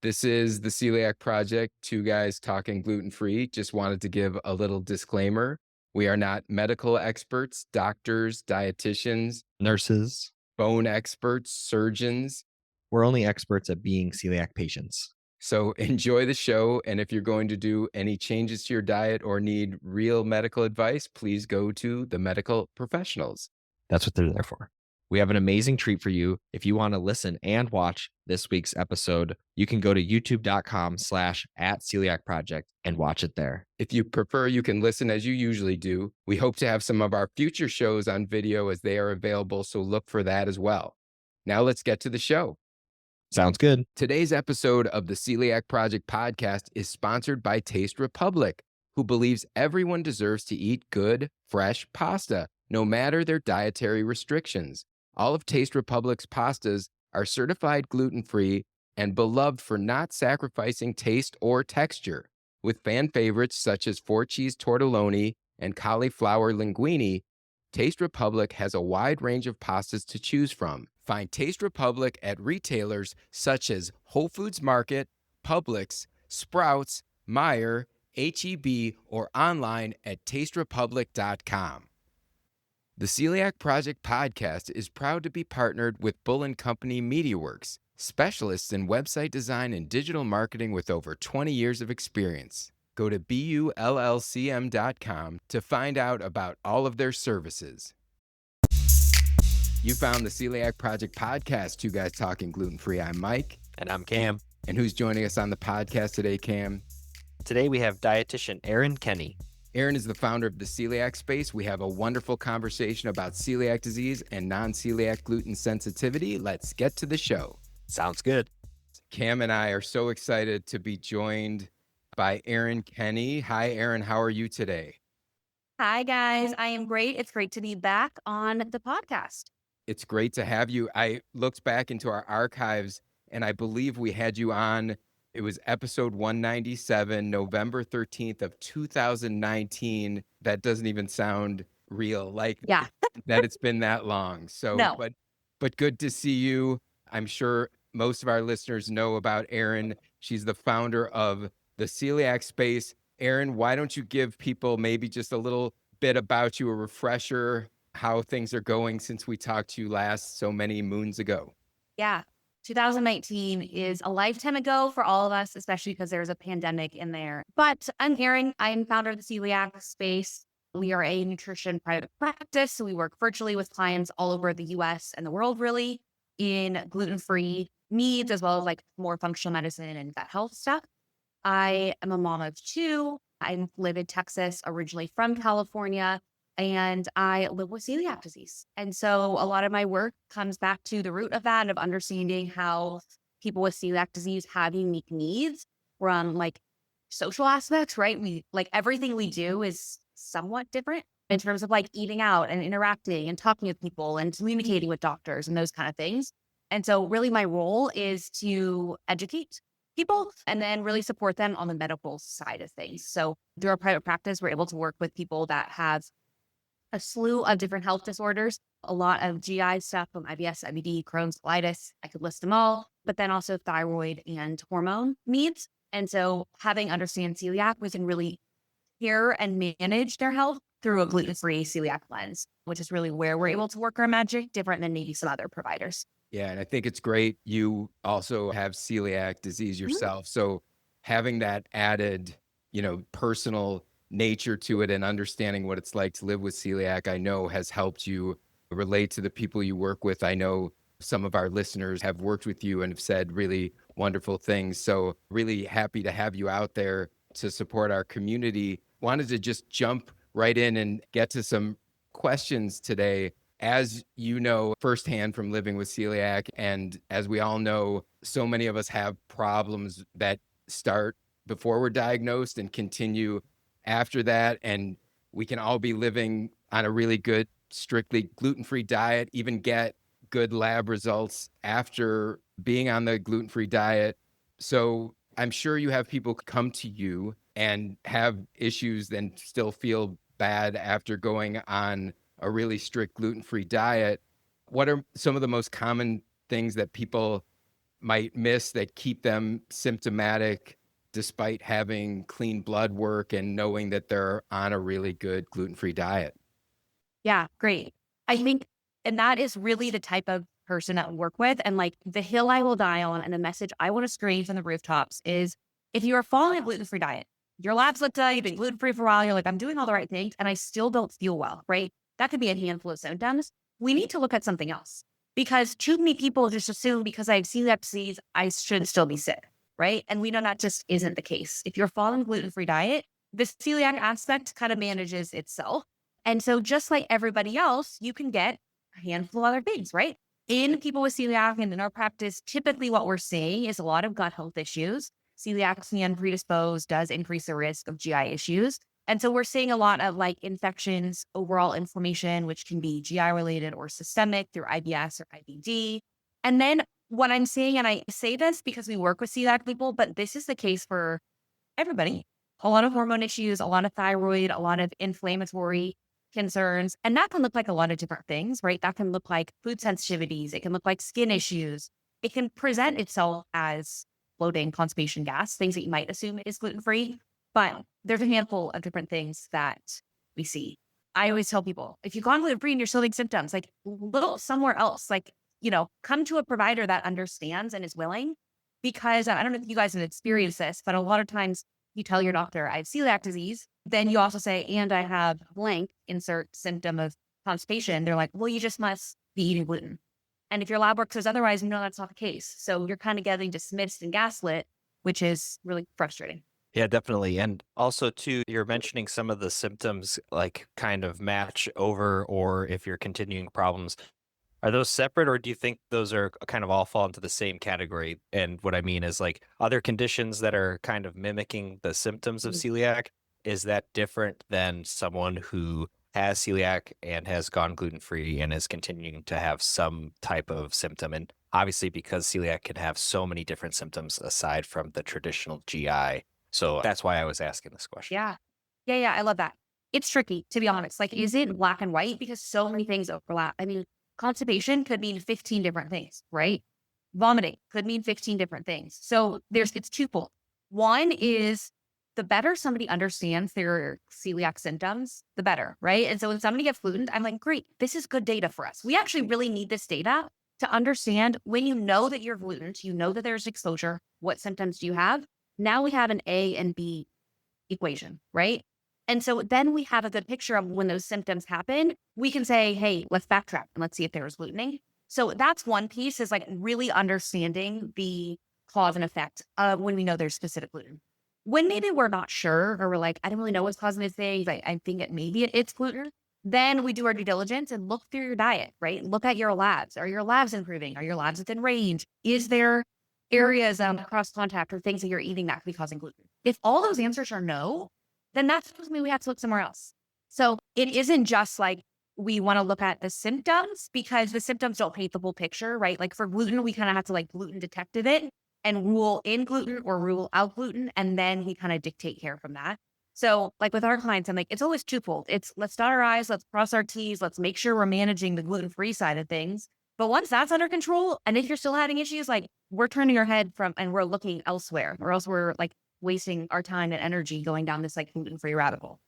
This is the Celiac Project, two guys talking gluten-free. Just wanted to give a little disclaimer. We are not medical experts, doctors, dietitians, Nurses, bone experts, surgeons. we're only experts at being celiac patients. So enjoy the show. And if you're going to do any changes to your diet or need real medical advice, please go to the medical professionals. That's what they're there for. We have an amazing treat for you. If you want to listen and watch this week's episode, you can go to youtube.com/@celiacproject and watch it there. If you prefer, you can listen as you usually do. We hope to have some of our future shows on video as they are available, so look for that as well. Now let's get to the show. Sounds good. Today's episode of the Celiac Project podcast is sponsored by Taste Republic, who believes everyone deserves to eat good, fresh pasta, no matter their dietary restrictions. All of Taste Republic's pastas are certified gluten-free and beloved for not sacrificing taste or texture. With fan favorites such as 4-cheese tortelloni and cauliflower linguine, Taste Republic has a wide range of pastas to choose from. Find Taste Republic at retailers such as Whole Foods Market, Publix, Sprouts, Meijer, H-E-B, or online at tasterepublic.com. The Celiac Project podcast is proud to be partnered with Bull & Company MediaWorks, specialists in website design and digital marketing with over 20 years of experience. Go to bullcm.com to find out about all of their services. You found the Celiac Project podcast, two guys talking gluten-free. I'm Mike. And I'm Cam. And who's joining us on the podcast today, Cam? Today we have dietitian Erin Kenny. Erin is the founder of the Celiac Space. We have a wonderful conversation about celiac disease and non-celiac gluten sensitivity. Let's get to the show. Sounds good. Cam and I are so excited to be joined by Erin Kenny. Hi, Erin. How are you today? Hi, guys. I am great. It's great to be back on the podcast. It's great to have you. I looked back into our archives, and I believe we had you on. It was episode 197, November 13th of 2019. That doesn't even sound real, like Yeah. that it's been that long. So, No. but good to see you. I'm sure most of our listeners know about Erin. She's the founder of the Celiac Space. Erin, why don't you give people maybe just a little bit about you, a refresher, how things are going since we talked to you last so many moons ago? Yeah. 2019 is a lifetime ago for all of us, especially because there's a pandemic in there. But I'm Erin. I'm founder of the Celiac Space. We are a nutrition private practice. So we work virtually with clients all over the US and the world, really, in gluten-free needs, as well as like more functional medicine and gut health stuff. I am a mom of two. I live in Texas, originally from California, and I live with celiac disease. And so a lot of my work comes back to the root of that, of understanding how people with celiac disease have unique needs from like social aspects, right? We like everything we do is somewhat different in terms of like eating out and interacting and talking with people and communicating with doctors and those kind of things. And so really my role is to educate people and then really support them on the medical side of things. So through our private practice, we're able to work with people that have a slew of different health disorders, a lot of GI stuff from IBS, IBD, Crohn's, colitis. I could list them all, but then also thyroid and hormone needs. And so having understand celiac, we can really care and manage their health through a gluten-free celiac lens, which is really where we're able to work our magic, different than maybe some other providers. Yeah, and I think it's great. You also have celiac disease yourself. So having that added, personal nature to it and understanding what it's like to live with celiac, I know has helped you relate to the people you work with. I know some of our listeners have worked with you and have said really wonderful things. So really happy to have you out there to support our community. Wanted to just jump right in and get to some questions today. As you know firsthand from living with celiac, and as we all know, so many of us have problems that start before we're diagnosed and continue after that. And we can all be living on a really good, strictly gluten-free diet, even get good lab results after being on the gluten-free diet. So I'm sure you have people come to you and have issues and still feel bad after going on a really strict gluten-free diet. What are some of the most common things that people might miss that keep them symptomatic despite having clean blood work and knowing that they're on a really good gluten-free diet? Yeah, great. I think, and that is really the type of person that we work with. And like the hill I will die on and the message I want to scream from the rooftops is if you are following a gluten-free diet, your labs look good, you've been gluten-free for a while, you're like, I'm doing all the right things and I still don't feel well, right? That could be a handful of symptoms. We need to look at something else because too many people just assume because I have celiac disease, I should still be sick, right? And we know that just isn't the case. If you're following a gluten-free diet, the celiac aspect kind of manages itself. And so just like everybody else, you can get a handful of other things, right? In people with celiac and in our practice, typically what we're seeing is a lot of gut health issues. Celiac and predisposed does increase the risk of GI issues. And so we're seeing a lot of like infections, overall inflammation, which can be GI related or systemic through IBS or IBD. And then what I'm seeing, and I say this because we work with celiac people, but this is the case for everybody. A lot of hormone issues, a lot of thyroid, a lot of inflammatory concerns. And that can look like a lot of different things, right? That can look like food sensitivities. It can look like skin issues. It can present itself as bloating, constipation, gas, things that you might assume is gluten-free. But there's a handful of different things that we see. I always tell people, if you've gone gluten-free and you're still having symptoms, like look somewhere else, like, come to a provider that understands and is willing. Because I don't know if you guys have experienced this, but a lot of times you tell your doctor, I have celiac disease. Then you also say, and I have blank, insert symptom of constipation. They're like, well, you just must be eating gluten. And if your lab work says otherwise, no, that's not the case. So you're kind of getting dismissed and gaslit, which is really frustrating. Yeah, definitely. And also too, you're mentioning some of the symptoms like kind of match over, or if you're continuing problems. Are those separate, or do you think those are kind of all fall into the same category? And what I mean is like other conditions that are kind of mimicking the symptoms of Mhm. celiac, is that different than someone who has celiac and has gone gluten-free and is continuing to have some type of symptom? And obviously, because celiac can have so many different symptoms aside from the traditional GI. So that's why I was asking this question. Yeah. Yeah. I love that. It's tricky, to be honest. Like, is it black and white? Because so many things overlap. I mean, constipation could mean 15 different things, right? Vomiting could mean 15 different things. So it's twofold. One is the better somebody understands their celiac symptoms, the better, right? And so when somebody gets gluten, I'm like, great, this is good data for us. We actually really need this data to understand when you know that you're gluten, you know that there's exposure, what symptoms do you have? Now we have an A and B equation, right? And so then we have a good picture of when those symptoms happen. We can say, hey, let's backtrack and let's see if there was glutening. So that's one piece is like really understanding the cause and effect when we know there's specific gluten. When maybe we're not sure or we're like, I don't really know what's causing these things. I think it's gluten. Then we do our due diligence and look through your diet, right? Look at your labs. Are your labs improving? Are your labs within range? Is there areas cross contact or things that you're eating that could be causing gluten? If all those answers are no, then that's me we have to look somewhere else. So it isn't just like we want to look at the symptoms because the symptoms don't paint the whole picture, right? Like for gluten, we kind of have to like gluten detective it and rule in gluten or rule out gluten. And then we kind of dictate care from that. So like with our clients, I'm like, it's always twofold. It's let's dot our I's, let's cross our T's, let's make sure we're managing the gluten-free side of things. But once that's under control, and if you're still having issues, like we're turning our head from and we're looking elsewhere, or else we're like wasting our time and energy going down this like gluten-free rabbit hole.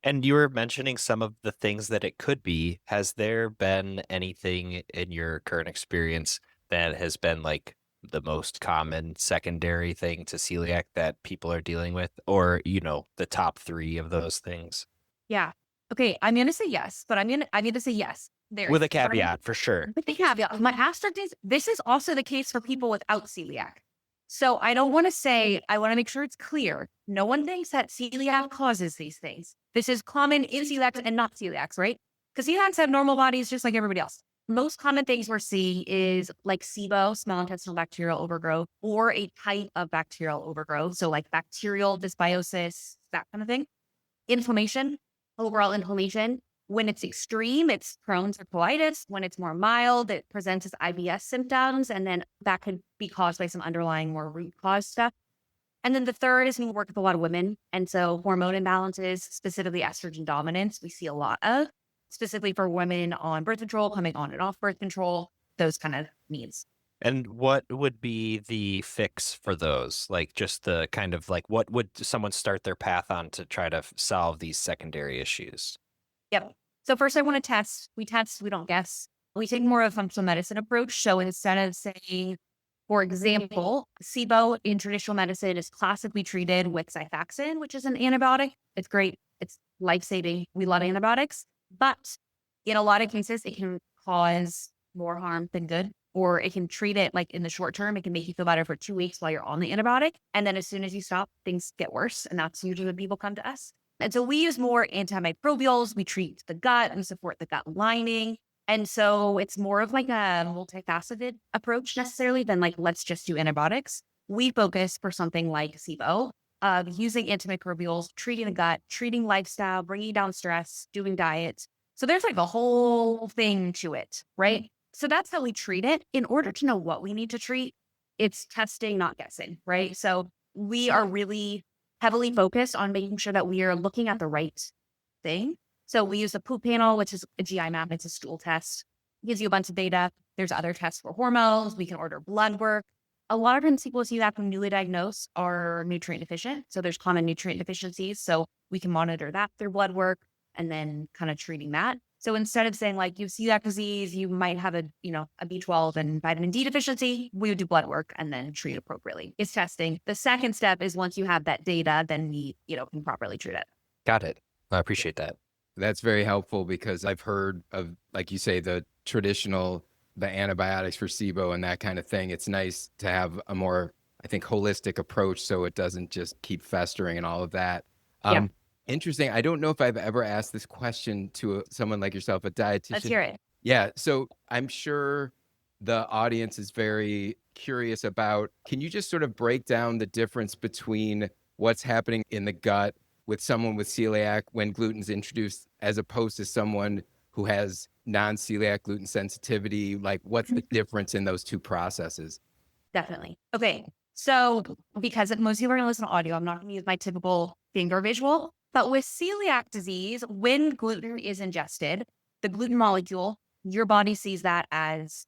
And you were mentioning some of the things that it could be. Has there been anything in your current experience that has been like the most common secondary thing to celiac that people are dealing with? Or, the top three of those things? Yeah. Okay. I'm gonna say yes, but I'm gonna say yes. There With is. a caveat, for sure. But the caveat, my asterisk is this is also the case for people without celiac. So I don't want to say, I want to make sure it's clear. No one thinks that celiac causes these things. This is common in celiacs and not celiacs, right? Because celiacs have normal bodies just like everybody else. Most common things we're seeing is like SIBO, small intestinal bacterial overgrowth, or a type of bacterial overgrowth. So like bacterial dysbiosis, that kind of thing. Inflammation, overall inflammation. When it's extreme, it's Crohn's or colitis. When it's more mild, it presents as IBS symptoms. And then that could be caused by some underlying more root cause stuff. And then the third is we work with a lot of women. And so hormone imbalances, specifically estrogen dominance, we see a lot of, specifically for women on birth control, coming on and off birth control, those kind of needs. And what would be the fix for those? Like just the kind of like what would someone start their path on to try to solve these secondary issues? Yep. So first I want to test. We test, we don't guess. We take more of a functional medicine approach. So instead of saying, for example, SIBO in traditional medicine is classically treated with Xifaxan, which is an antibiotic. It's great. It's life-saving. We love antibiotics. But in a lot of cases, it can cause more harm than good. Or it can treat it like in the short term. It can make you feel better for 2 weeks while you're on the antibiotic. And then as soon as you stop, things get worse. And that's usually when people come to us. And so we use more antimicrobials. We treat the gut and support the gut lining. And so it's more of like a multifaceted approach necessarily than like, let's just do antibiotics. We focus for something like SIBO, using antimicrobials, treating the gut, treating lifestyle, bringing down stress, doing diet. So there's like a whole thing to it, right? So that's how we treat it. In order to know what we need to treat, it's testing, not guessing, right? So we are really heavily focused on making sure that we are looking at the right thing. So we use a poop panel, which is a GI map. It's a stool test. It gives you a bunch of data. There's other tests for hormones. We can order blood work. A lot of times people see that when newly diagnosed are nutrient deficient. So there's common nutrient deficiencies. So we can monitor that through blood work and then kind of treating that. So instead of saying like you have celiac disease, you might have a B12 and vitamin D deficiency, we would do blood work and then treat appropriately. It's testing. The second step is once you have that data, then we, can properly treat it. Got it. I appreciate that. That's very helpful because I've heard of, like you say, the antibiotics for SIBO and that kind of thing. It's nice to have a more, I think, holistic approach so it doesn't just keep festering and all of that. Yeah. Interesting. I don't know if I've ever asked this question to someone like yourself, a dietitian. Let's hear it. Yeah. So I'm sure the audience is very curious about, can you just sort of break down the difference between what's happening in the gut with someone with celiac when gluten's introduced as opposed to someone who has non-celiac gluten sensitivity? Like what's the difference in those two processes? Definitely. Okay. So because most people are going to listen to audio, I'm not going to use my typical finger visual. But with celiac disease, when gluten is ingested, the gluten molecule, your body sees that as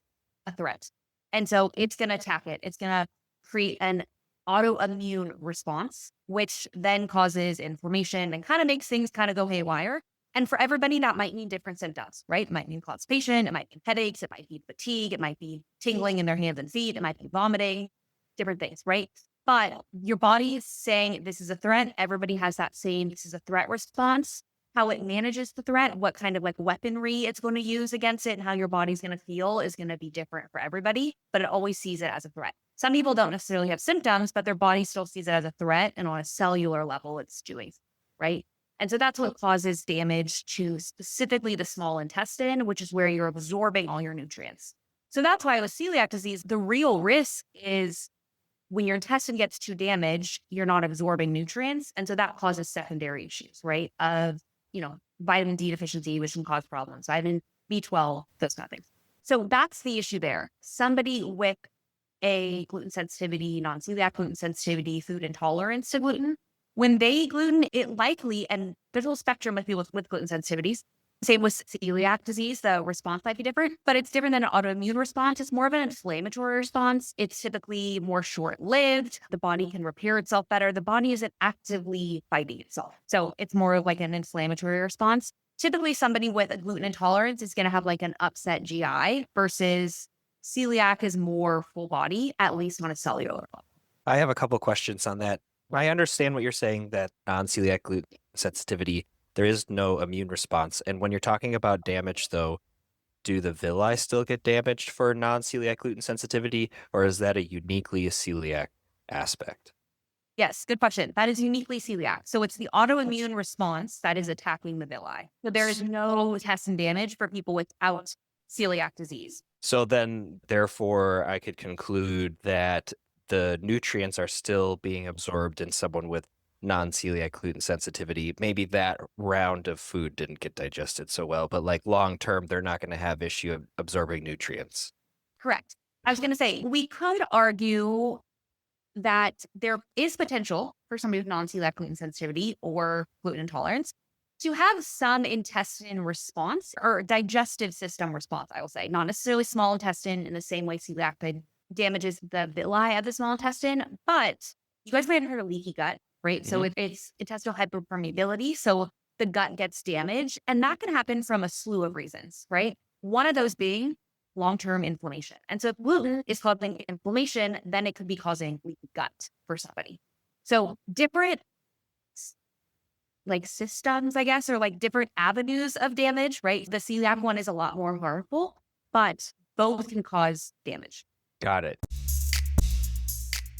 a threat. And so it's going to attack it. It's going to create an autoimmune response, which then causes inflammation and kind of makes things kind of go haywire. And for everybody, that might mean different symptoms, right? It might mean constipation. It might mean headaches. It might be fatigue. It might be tingling in their hands and feet. It might be vomiting, different things, right? But your body is saying this is a threat. Everybody has that same, this is a threat response. How it manages the threat, what kind of like weaponry it's going to use against it, and how your body's going to feel is going to be different for everybody, but it always sees it as a threat. Some people don't necessarily have symptoms, but their body still sees it as a threat. And on a cellular level, it's doing, right? And so that's what causes damage to specifically the small intestine, which is where you're absorbing all your nutrients. So that's why with celiac disease, the real risk is when your intestine gets too damaged, you're not absorbing nutrients. And so that causes secondary issues, right? Of, vitamin D deficiency, which can cause problems, vitamin B12, those kind of things. So that's the issue there. Somebody with a gluten sensitivity, non-celiac gluten sensitivity, food intolerance to gluten, when they eat gluten, it likely, and there's a whole spectrum of people with gluten sensitivities. Same with celiac disease, the response might be different, but it's different than an autoimmune response. It's more of an inflammatory response. It's typically more short-lived. The body can repair itself better. The body isn't actively fighting itself. So it's more of like an inflammatory response. Typically, somebody with a gluten intolerance is going to have like an upset GI versus celiac is more full body, at least on a cellular level. I have a couple questions on that. I understand what you're saying that on celiac gluten sensitivity, there is no immune response. And when you're talking about damage, though, do the villi still get damaged for non-celiac gluten sensitivity, or is that a uniquely celiac aspect? Yes, good question. That is uniquely celiac. So it's the autoimmune response that is attacking the villi. So there is no intestine damage for people without celiac disease. So then, therefore, I could conclude that the nutrients are still being absorbed in someone with non-celiac gluten sensitivity. Maybe that round of food didn't get digested so well, but like long term, they're not going to have issue of absorbing nutrients. Correct. I was going to say, we could argue that there is potential for somebody with non-celiac gluten sensitivity or gluten intolerance to have some intestine response or digestive system response, I will say. Not necessarily small intestine in the same way celiac damages the villi of the small intestine. But you guys might have heard of leaky gut, right? So Mhm. it's intestinal hyperpermeability. So the gut gets damaged, and that can happen from a slew of reasons, right? One of those being long-term inflammation. And so if gluten is causing inflammation, then it could be causing leaky gut for somebody. So different like systems, I guess, or like different avenues of damage, right? The celiac one is a lot more harmful, but both can cause damage. Got it.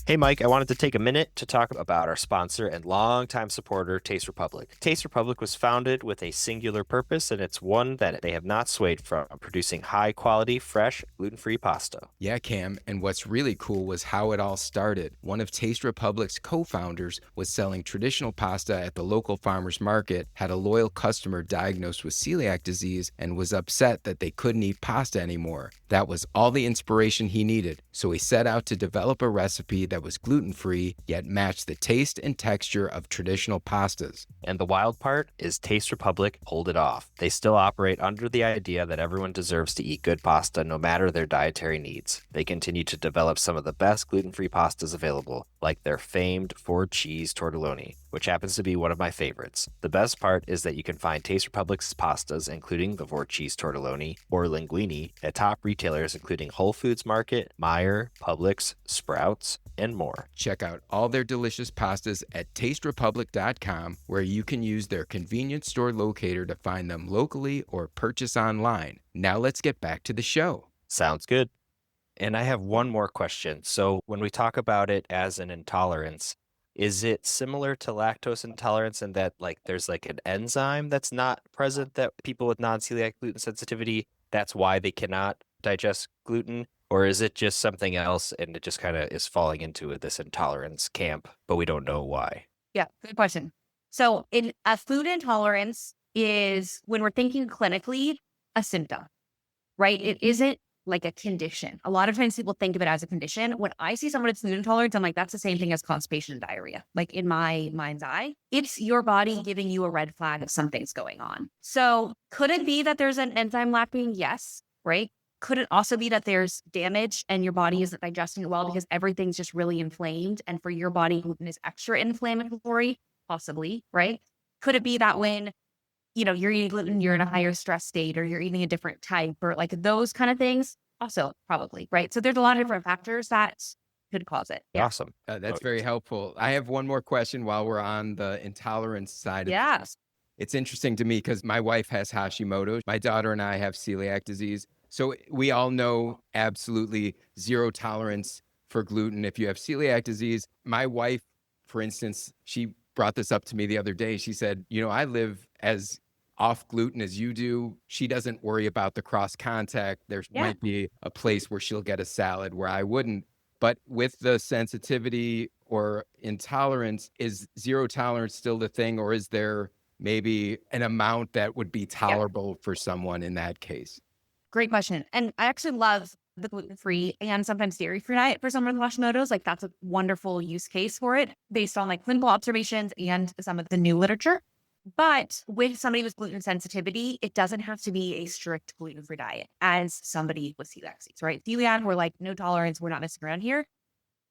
Hey, Mike, I wanted to take a minute to talk about our sponsor and longtime supporter, Taste Republic. Taste Republic was founded with a singular purpose, and it's one that they have not swayed from, producing high quality, fresh, gluten-free pasta. Yeah, Cam. And what's really cool was how it all started. One of Taste Republic's co-founders was selling traditional pasta at the local farmer's market, had a loyal customer diagnosed with celiac disease, and was upset that they couldn't eat pasta anymore. That was all the inspiration he needed. So he set out to develop a recipe that was gluten-free, yet matched the taste and texture of traditional pastas. And the wild part is Taste Republic pulled it off. They still operate under the idea that everyone deserves to eat good pasta no matter their dietary needs. They continue to develop some of the best gluten-free pastas available, like their famed 4-cheese tortelloni, which happens to be one of my favorites. The best part is that you can find Taste Republic's pastas, including the 4-cheese tortelloni or linguine, at top retailers including Whole Foods Market, Meijer, Publix, Sprouts, and more. Check out all their delicious pastas at tasterepublic.com, where you can use their convenience store locator to find them locally or purchase online. Now let's get back to the show. Sounds good. And I have one more question. So when we talk about it as an intolerance, is it similar to lactose intolerance in that like there's like an enzyme that's not present that people with non-celiac gluten sensitivity, that's why they cannot digest gluten? Or is it just something else and it just kind of is falling into this intolerance camp, but we don't know why? Yeah, good question. So in a food intolerance is when we're thinking clinically a symptom, right? It isn't like a condition. A lot of times people think of it as a condition. When I see someone with food intolerance, I'm like, that's the same thing as constipation and diarrhea. Like in my mind's eye, it's your body giving you a red flag of something's going on. So could it be that there's an enzyme lacking? Yes, right? Could it also be that there's damage and your body isn't digesting it well because everything's just really inflamed and for your body, gluten is extra inflammatory? Possibly, right? Could it be that when you're eating gluten, you're in a higher stress state or you're eating a different type or like those kind of things? Also, probably, right? So there's a lot of different factors that could cause it. Yeah. Awesome. That's very helpful. I have one more question while we're on the intolerance side of Yeah. things. It's interesting to me because my wife has Hashimoto's. My daughter and I have celiac disease. So we all know absolutely zero tolerance for gluten if you have celiac disease. My wife, for instance, she brought this up to me the other day. She said, I live as off gluten as you do. She doesn't worry about the cross contact. There Yeah. might be a place where she'll get a salad where I wouldn't. But with the sensitivity or intolerance, is zero tolerance still the thing, or is there maybe an amount that would be tolerable for someone in that case? Great question. And I actually love the gluten-free and sometimes dairy-free diet for someone with Hashimoto's. Like that's a wonderful use case for it based on like clinical observations and some of the new literature. But with somebody with gluten sensitivity, it doesn't have to be a strict gluten-free diet as somebody with celiac disease, right? Celiac, we're like, no tolerance, we're not messing around here.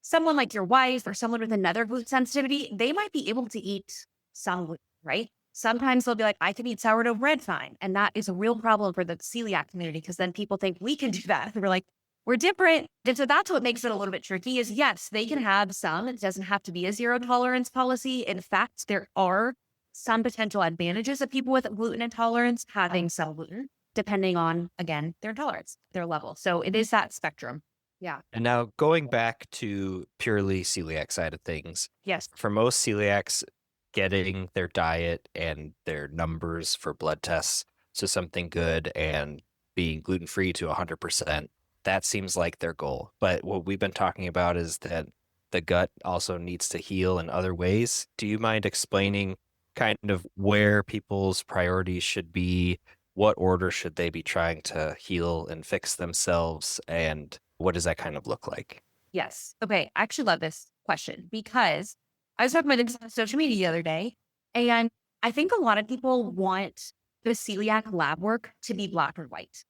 Someone like your wife or someone with another gluten sensitivity, they might be able to eat some gluten, right? Sometimes they'll be like, I can eat sourdough bread fine. And that is a real problem for the celiac community because then people think we can do that. And we're like, we're different. And so that's what makes it a little bit tricky is yes, they can have some. It doesn't have to be a zero tolerance policy. In fact, there are some potential advantages of people with gluten intolerance having some gluten, depending on, again, their intolerance, their level. So it is that spectrum. Yeah. And now going back to purely celiac side of things, Yes. for most celiacs, getting their diet and their numbers for blood tests to something good and being gluten-free to 100%, that seems like their goal. But what we've been talking about is that the gut also needs to heal in other ways. Do you mind explaining kind of where people's priorities should be? What order should they be trying to heal and fix themselves? And what does that kind of look like? Yes. Okay. I actually love this question because I was talking about this on social media the other day, and I think a lot of people want the celiac lab work to be black or white.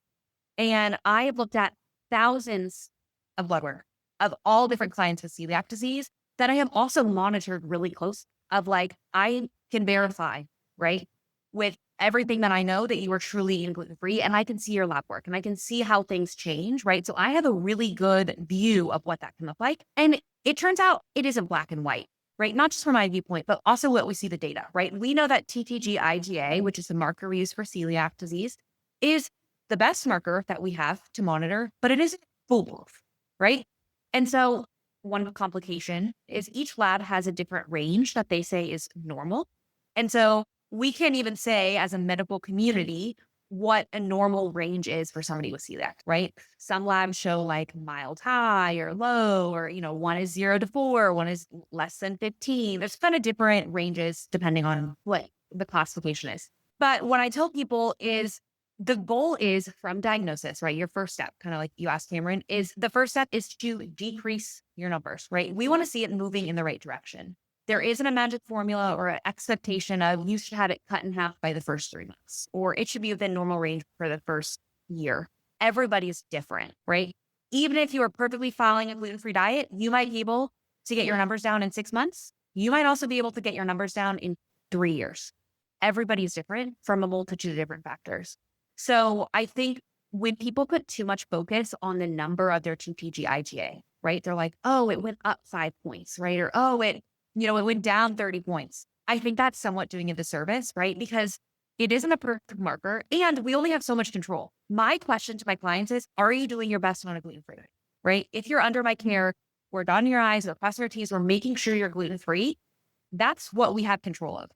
And I have looked at thousands of blood work of all different clients with celiac disease that I have also monitored really close of like, I can verify, right? With everything that I know that you are truly eating gluten-free, and I can see your lab work and I can see how things change, right? So I have a really good view of what that can look like. And it turns out it isn't black and white, right? Not just from my viewpoint, but also what we see the data, right? We know that TTG-IgA, which is the marker we use for celiac disease, is the best marker that we have to monitor, but it isn't foolproof, right? And so one complication is each lab has a different range that they say is normal. And so we can't even say as a medical community what a normal range is for somebody with celiac, right? Some labs show like mild high or low, or, one is 0 to 4, one is less than 15. There's kind of different ranges depending on what the classification is. But what I tell people is the goal is from diagnosis, right? Your first step, kind of like you asked Cameron, is the first step is to decrease your numbers, right? We want to see it moving in the right direction. There isn't a magic formula or an expectation of you should have it cut in half by the first 3 months, or it should be within normal range for the first year. Everybody's different, right? Even if you are perfectly following a gluten-free diet, you might be able to get your numbers down in 6 months. You might also be able to get your numbers down in 3 years. Everybody's different from a multitude of different factors. So I think when people put too much focus on the number of their TTG-IgA, right? They're like, oh, it went up 5 points, right? Or, oh, it went down 30 points. I think that's somewhat doing a disservice, right? Because it isn't a perfect marker and we only have so much control. My question to my clients is, are you doing your best on a gluten-free diet, right? If you're under my care, we're dotting your I's, we're crossing your T's, we're making sure you're gluten-free. That's what we have control of,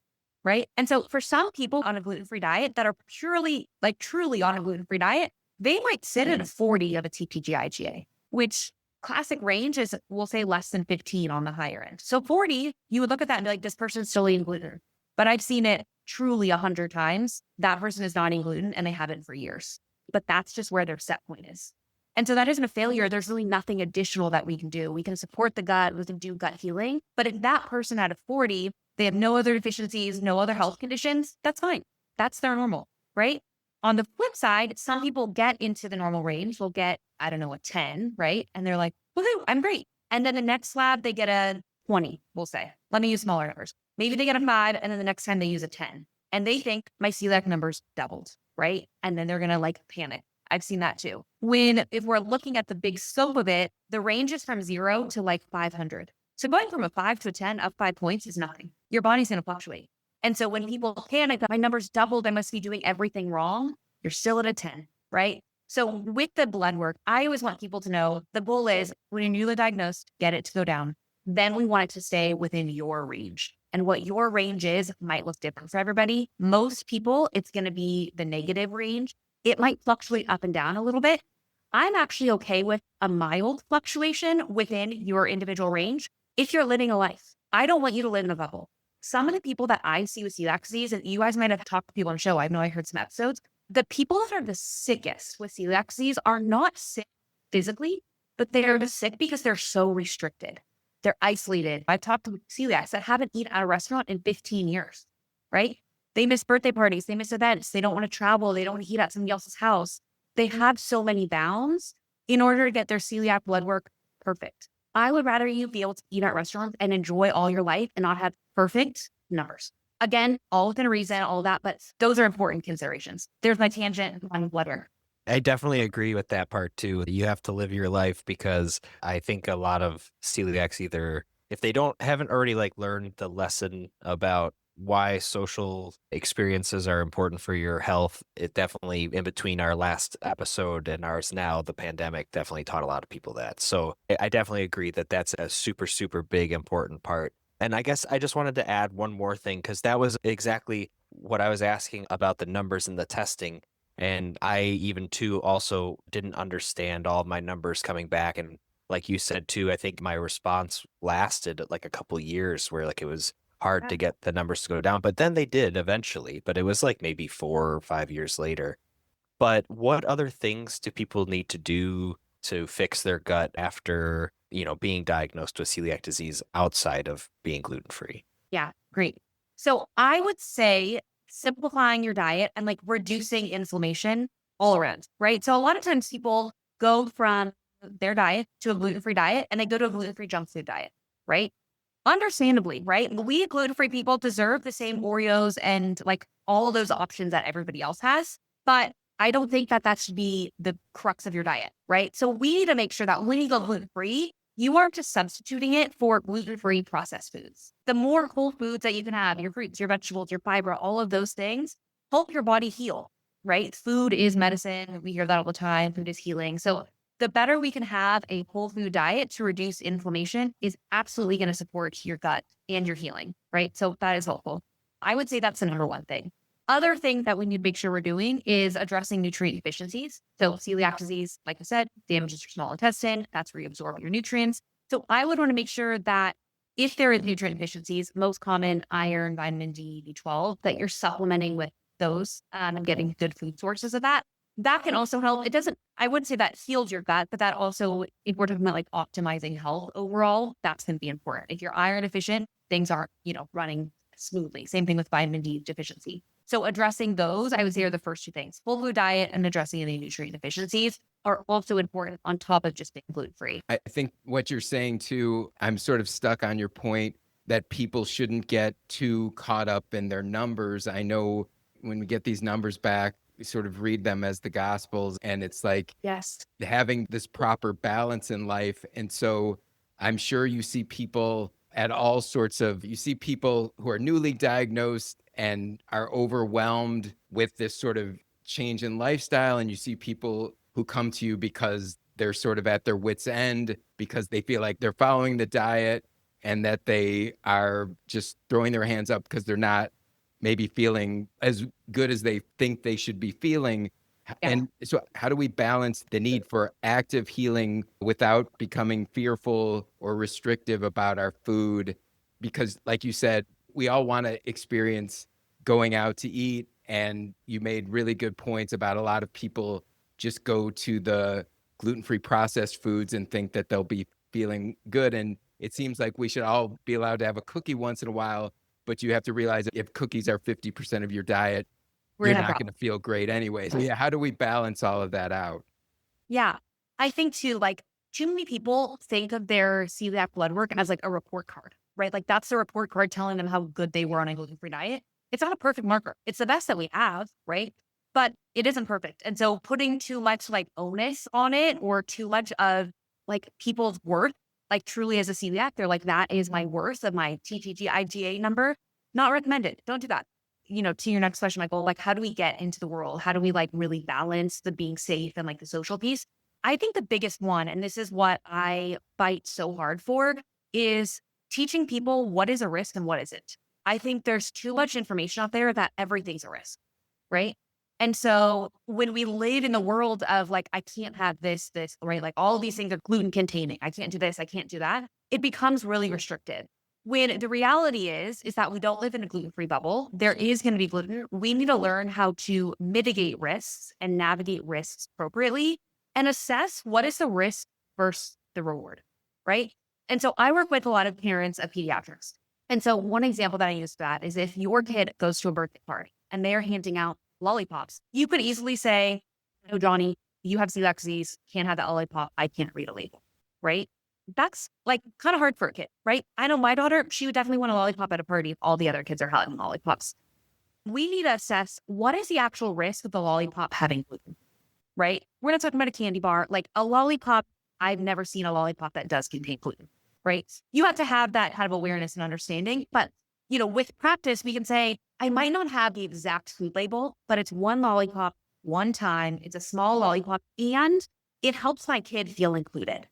right? And so for some people on a gluten-free diet that are purely, like truly on a gluten-free diet, they might sit at a 40 of a TTG-IgA, which classic range is, we'll say, less than 15 on the higher end. So 40, you would look at that and be like, this person's still eating gluten. But I've seen it truly 100 times. That person is not eating gluten and they haven't for years. But that's just where their set point is. And so that isn't a failure. There's really nothing additional that we can do. We can support the gut, we can do gut healing. But if that person out of 40, they have no other deficiencies, no other health conditions, that's fine. That's their normal, right? On the flip side, some people get into the normal range, will get, I don't know, a 10, right? And they're like, woohoo, I'm great. And then the next lab, they get a 20, we'll say. Let me use smaller numbers. Maybe they get a 5, and then the next time they use a 10. And they think my celiac numbers doubled, right? And then they're going to panic. I've seen that too. If we're looking at the big scope of it, the range is from 0 to 500. So going from a 5 to a 10 up 5 points is nothing. Your body's going to fluctuate. And so when people panic that my numbers doubled, I must be doing everything wrong, you're still at a 10, right? So with the blood work, I always want people to know the goal is when you're newly diagnosed, get it to go down. Then we want it to stay within your range. And what your range is might look different for everybody. Most people, it's going to be the negative range. It might fluctuate up and down a little bit. I'm actually okay with a mild fluctuation within your individual range if you're living a life. I don't want you to live in a bubble. Some of the people that I see with celiac disease, and you guys might have talked to people on the show, I know I heard some episodes, the people that are the sickest with celiac disease are not sick physically, but they are sick because they're so restricted. They're isolated. I've talked to celiacs that haven't eaten at a restaurant in 15 years, right? They miss birthday parties. They miss events. They don't want to travel. They don't want to eat at somebody else's house. They have so many bounds in order to get their celiac blood work perfect. I would rather you be able to eat at restaurants and enjoy all your life and not have perfect numbers. Again, all within reason, all that, but those are important considerations. There's my tangent on blood work. I definitely agree with that part too. You have to live your life because I think a lot of celiacs either, if they haven't already learned the lesson about why social experiences are important for your health, it definitely, in between our last episode and ours now, the pandemic definitely taught a lot of people that. So I definitely agree that that's a super, super big, important part. And I guess I just wanted to add one more thing, because that was exactly what I was asking about the numbers and the testing. And I even too also didn't understand all of my numbers coming back. And like you said too, I think my response lasted a couple years where it was hard to get the numbers to go down, but then they did eventually, but it was maybe 4 or 5 years later. But what other things do people need to do to fix their gut after, being diagnosed with celiac disease outside of being gluten-free? Yeah, great. So I would say simplifying your diet and reducing inflammation all around, right? So a lot of times people go from their diet to a gluten-free diet and they go to a gluten-free junk food diet, right? Understandably, right? We gluten-free people deserve the same Oreos and like all of those options that everybody else has. But I don't think that that should be the crux of your diet, right? So we need to make sure that when you go gluten-free, you aren't just substituting it for gluten-free processed foods. The more whole foods that you can have, your fruits, your vegetables, your fiber, all of those things help your body heal, right? Food is medicine. We hear that all the time. Food is healing. So the better we can have a whole food diet to reduce inflammation is absolutely going to support your gut and your healing, right? So that is helpful. I would say that's the number one thing. Other thing that we need to make sure we're doing is addressing nutrient deficiencies. So celiac disease, like I said, damages your small intestine. That's where you absorb your nutrients. So I would want to make sure that if there is nutrient deficiencies, most common iron, vitamin D, B12, that you're supplementing with those and getting good food sources of that. That can also help. It doesn't, I wouldn't say that heals your gut, but that also, if we're talking about like optimizing health overall, that's going to be important. If you're iron deficient, things aren't, running smoothly. Same thing with vitamin D deficiency. So addressing those, I would say, are the first two things. Full food diet and addressing any nutrient deficiencies are also important on top of just being gluten-free. I think what you're saying too, I'm sort of stuck on your point that people shouldn't get too caught up in their numbers. I know when we get these numbers back, we sort of read them as the gospels, and it's like Yes. having this proper balance in life. And so I'm sure you see people at all sorts of, you see people who are newly diagnosed and are overwhelmed with this sort of change in lifestyle. And you see people who come to you because they're sort of at their wits' end because they feel like they're following the diet and that they are just throwing their hands up because they're not maybe feeling as good as they think they should be feeling. Yeah. And so how do we balance the need for active healing without becoming fearful or restrictive about our food? Because like you said, we all want to experience going out to eat. And you made really good points about a lot of people just go to the gluten-free processed foods and think that they'll be feeling good. And it seems like we should all be allowed to have a cookie once in a while, but you have to realize that if cookies are 50% of your diet, We're you're gonna have not going to feel great anyway. So yeah, how do we balance all of that out? Yeah. I think too, like too many people think of their celiac blood work as like a report card, right? Like that's the report card telling them how good they were on a gluten-free diet. It's not a perfect marker. It's the best that we have, right? But it isn't perfect. And so putting too much like onus on it or too much of like people's worth, like truly as a celiac, they're like, that is my worth of my TTG IgA number. Not recommended. Don't do that. To your next question, Michael, like, how do we get into the world? How do we like really balance the being safe and like the social piece? I think the biggest one, and this is what I fight so hard for, is teaching people what is a risk and what isn't. I think there's too much information out there that everything's a risk, right? And so when we live in the world of like, I can't have this, right? Like all of these things are gluten containing. I can't do this. I can't do that. It becomes really restricted. When the reality is that we don't live in a gluten-free bubble. There is going to be gluten. We need to learn how to mitigate risks and navigate risks appropriately and assess what is the risk versus the reward, right? And so I work with a lot of parents of pediatrics. And so one example that I use for that is if your kid goes to a birthday party and they're handing out lollipops, you could easily say, "No, Johnny, you have celiac disease, can't have that lollipop. I can't read a label," right? That's like kind of hard for a kid, right? I know my daughter, she would definitely want a lollipop at a party if all the other kids are having lollipops. We need to assess what is the actual risk of the lollipop having gluten, right? We're not talking about a candy bar. Like a lollipop, I've never seen a lollipop that does contain gluten, right? You have to have that kind of awareness and understanding. But, with practice, we can say, I might not have the exact food label, but it's one lollipop, one time. It's a small lollipop, and it helps my kid feel included.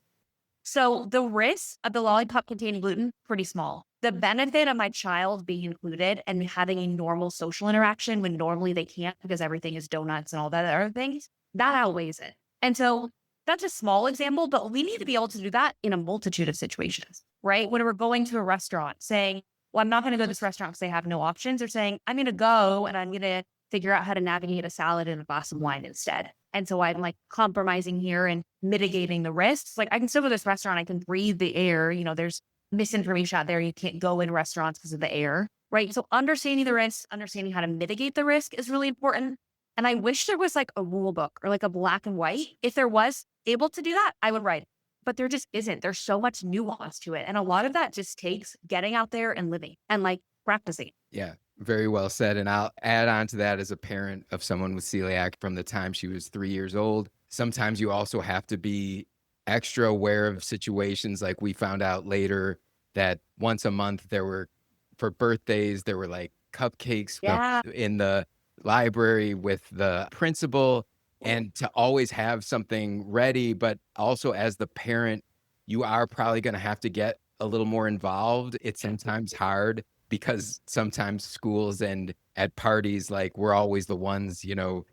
So the risk of the lollipop containing gluten, pretty small. The benefit of my child being included and having a normal social interaction when normally they can't because everything is donuts and all that other things, that outweighs it. And so that's a small example, but we need to be able to do that in a multitude of situations, right? When we're going to a restaurant saying, well, I'm not going to go to this restaurant because they have no options. Or saying, I'm going to go and I'm going to figure out how to navigate a salad and a glass of wine instead. And so I'm like compromising here and mitigating the risks. Like I can still go to this restaurant, I can breathe the air. There's misinformation out there. You can't go in restaurants because of the air, right? So understanding the risks, understanding how to mitigate the risk is really important. And I wish there was like a rule book or like a black and white. If there was able to do that, I would write it. But there just isn't. There's so much nuance to it. And a lot of that just takes getting out there and living and like practicing. Yeah, very well said. And I'll add on to that as a parent of someone with celiac from the time she was 3 years old. Sometimes you also have to be extra aware of situations. Like we found out later that once a month for birthdays, there were like cupcakes Yeah. in the library with the principal, and to always have something ready. But also as the parent, you are probably going to have to get a little more involved. It's sometimes hard because sometimes schools and at parties, like we're always the ones,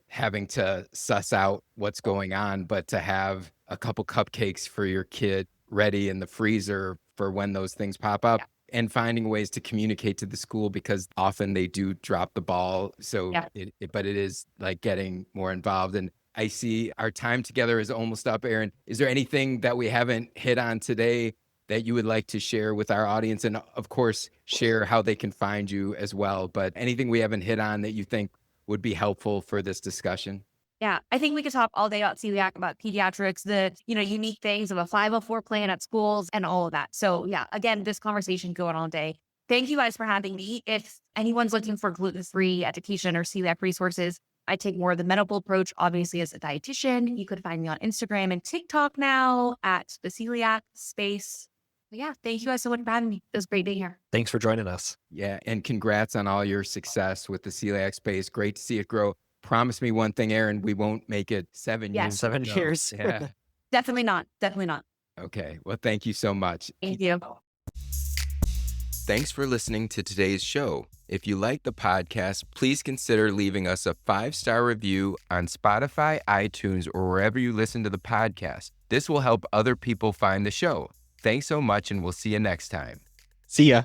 having to suss out what's going on, but to have a couple cupcakes for your kid ready in the freezer for when those things pop up, and finding ways to communicate to the school, because often they do drop the ball. So, but it is like getting more involved. And I see our time together is almost up, Erin. Is there anything that we haven't hit on today that you would like to share with our audience? And of course, share how they can find you as well. But anything we haven't hit on that you think would be helpful for this discussion? Yeah, I think we could talk all day about celiac, about pediatrics, the unique things of a 504 plan at schools and all of that. So yeah, again, this conversation going all day. Thank you guys for having me. If anyone's looking for gluten-free education or celiac resources, I take more of the medical approach, obviously, as a dietitian. You could find me on Instagram and TikTok now at the Celiac Space. But yeah, thank you guys so much for having me. It was great being here. Thanks for joining us. Yeah, and congrats on all your success with the Celiac Space. Great to see it grow. Promise me one thing, Erin, we won't make it 7 years. 7 years. Yeah. Definitely not. Definitely not. Okay. Well, thank you so much. Thank you. Thanks for listening to today's show. If you like the podcast, please consider leaving us a 5-star review on Spotify, iTunes, or wherever you listen to the podcast. This will help other people find the show. Thanks so much, and we'll see you next time. See ya.